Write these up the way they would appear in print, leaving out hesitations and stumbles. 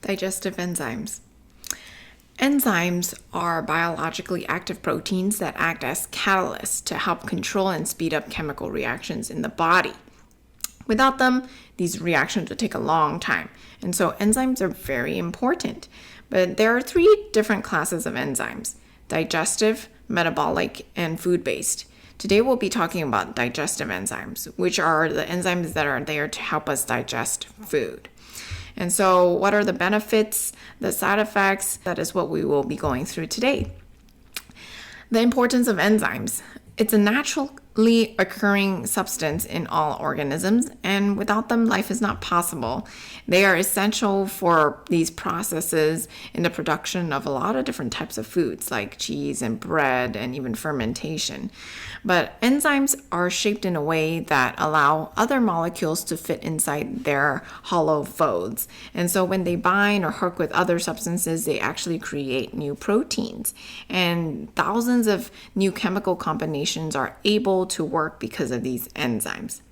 Digestive enzymes. Enzymes are biologically active proteins that act as catalysts to help control and speed up chemical reactions in the body. Without them, these reactions would take a long time. And so enzymes are very important. But there are three different classes of enzymes: digestive, metabolic, and food-based. Today we'll be talking about digestive enzymes, which are the enzymes that are there to help us digest food. And so what are the benefits, the side effects? That is what we will be going through today. The importance of enzymes. It's a naturally occurring substance in all organisms, and without them, life is not possible. They are essential for these processes in the production of a lot of different types of foods, like cheese and bread and even fermentation. But enzymes are shaped in a way that allow other molecules to fit inside their hollow folds. And so when they bind or hook with other substances, they actually create new proteins. And thousands of new chemical combinations are able to work because of these enzymes.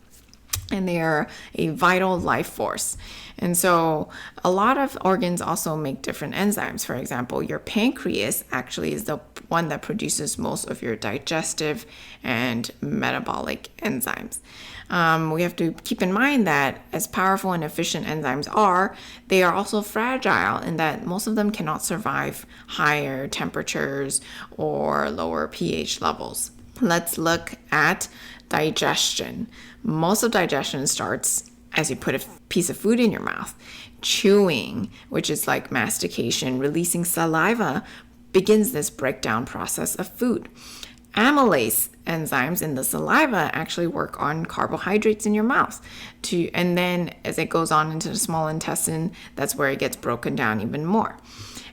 And they are a vital life force. And so a lot of organs also make different enzymes. For example, your pancreas actually is the one that produces most of your digestive and metabolic enzymes. We have to keep in mind that as powerful and efficient enzymes are, they are also fragile in that most of them cannot survive higher temperatures or lower pH levels. Let's look at digestion. Most of digestion starts as you put a piece of food in your mouth. Chewing, which is like mastication, releasing saliva, begins this breakdown process of food. Amylase enzymes in the saliva actually work on carbohydrates in your mouth. And then as it goes on into the small intestine, that's where it gets broken down even more.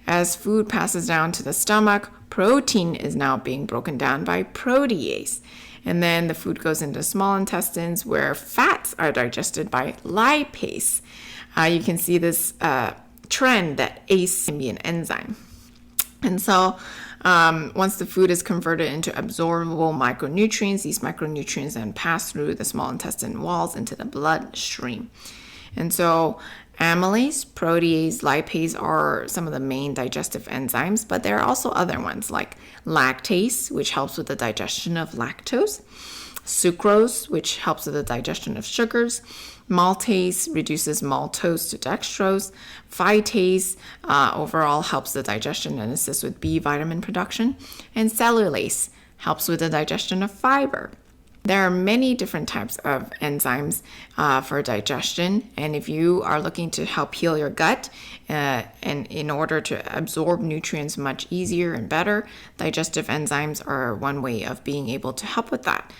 As food passes down to the stomach, protein is now being broken down by protease. And then the food goes into small intestines where fats are digested by lipase. You can see this trend that ACE can be an enzyme. And so once the food is converted into absorbable micronutrients, these micronutrients then pass through the small intestine walls into the bloodstream. And so amylase, protease, lipase are some of the main digestive enzymes, but there are also other ones like lactase, which helps with the digestion of lactose, sucrose, which helps with the digestion of sugars, maltase reduces maltose to dextrose, phytase overall helps the digestion and assists with B vitamin production, and cellulase helps with the digestion of fiber. There are many different types of enzymes for digestion, and if you are looking to help heal your gut and in order to absorb nutrients much easier and better, digestive enzymes are one way of being able to help with that.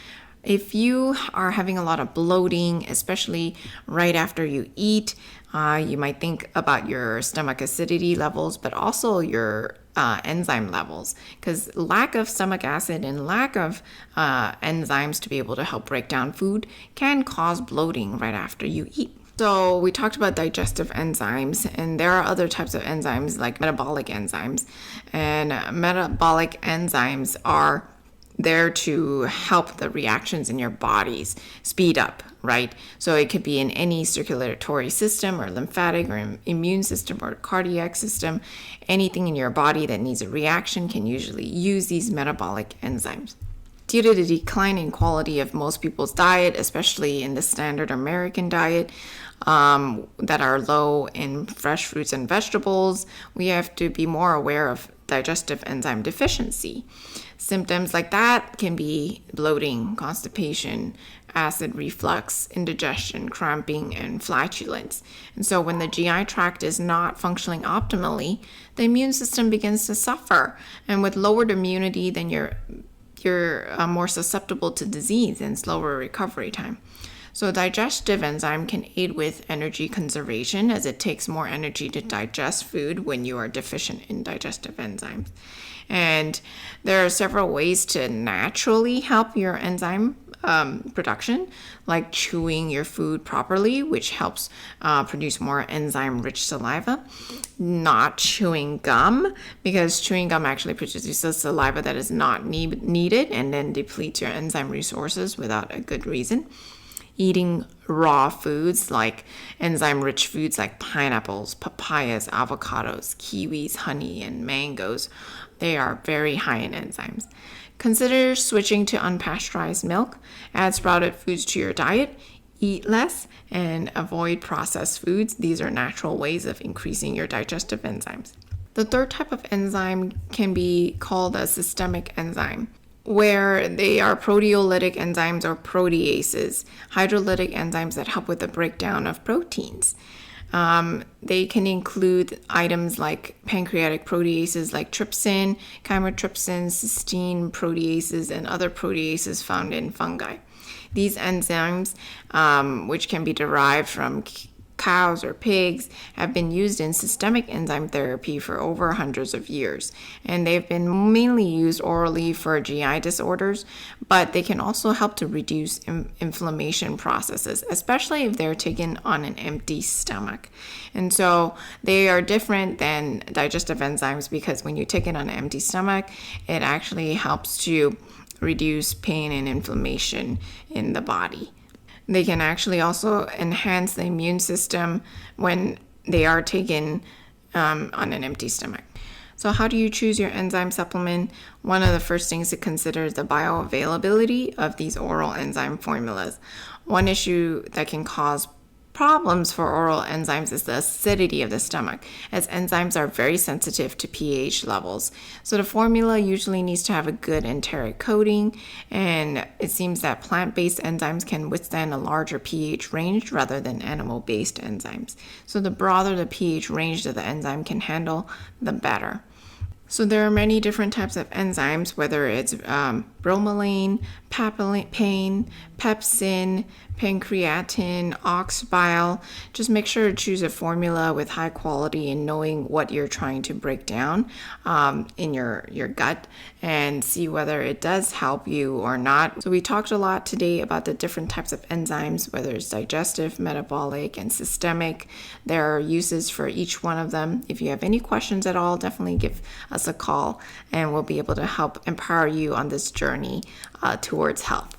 If you are having a lot of bloating, especially right after you eat, you might think about your stomach acidity levels, but also your enzyme levels, because lack of stomach acid and lack of enzymes to be able to help break down food can cause bloating right after you eat. So we talked about digestive enzymes, and there are other types of enzymes like metabolic enzymes. And metabolic enzymes are there to help the reactions in your bodies speed up, right? So it could be in any circulatory system or lymphatic or immune system or cardiac system. Anything in your body that needs a reaction can usually use these metabolic enzymes. Due to the declining quality of most people's diet, especially in the standard American diet, that are low in fresh fruits and vegetables, we have to be more aware of digestive enzyme deficiency. Symptoms like that can be bloating, constipation, acid reflux, indigestion, cramping, and flatulence. And so when the GI tract is not functioning optimally, the immune system begins to suffer. And with lowered immunity, then you're more susceptible to disease and slower recovery time. So digestive enzyme can aid with energy conservation, as it takes more energy to digest food when you are deficient in digestive enzymes. And there are several ways to naturally help your enzyme production, like chewing your food properly, which helps produce more enzyme-rich saliva. Not chewing gum, because chewing gum actually produces saliva that is not needed and then depletes your enzyme resources without a good reason. eating raw foods like enzyme-rich foods like pineapples, papayas, avocados, kiwis, honey, and mangoes. They are very high in enzymes. Consider switching to unpasteurized milk, add sprouted foods to your diet, eat less, and avoid processed foods. These are natural ways of increasing your digestive enzymes. The third type of enzyme can be called a systemic enzyme, where they are proteolytic enzymes or proteases, hydrolytic enzymes that help with the breakdown of proteins. They can include items like pancreatic proteases like trypsin, chymotrypsin, cysteine proteases, and other proteases found in fungi. These enzymes, which can be derived from cows or pigs, have been used in systemic enzyme therapy for over hundreds of years, and they've been mainly used orally for GI disorders, but they can also help to reduce inflammation processes, especially if they're taken on an empty stomach. And so they are different than digestive enzymes because when you take it on an empty stomach, it actually helps to reduce pain and inflammation in the body. They can actually also enhance the immune system when they are taken on an empty stomach. So how do you choose your enzyme supplement? One of the first things to consider is the bioavailability of these oral enzyme formulas. One issue that can cause problems for oral enzymes is the acidity of the stomach, as enzymes are very sensitive to pH levels. So the formula usually needs to have a good enteric coating, and it seems that plant-based enzymes can withstand a larger pH range rather than animal-based enzymes. So the broader the pH range that the enzyme can handle, the better. So there are many different types of enzymes, whether it's bromelain, papain, pepsin, pancreatin, ox bile. Just make sure to choose a formula with high quality and knowing what you're trying to break down in your gut and see whether it does help you or not. So we talked a lot today about the different types of enzymes, whether it's digestive, metabolic, and systemic. There are uses for each one of them. If you have any questions at all, definitely give us a call and we'll be able to help empower you on this journey towards health.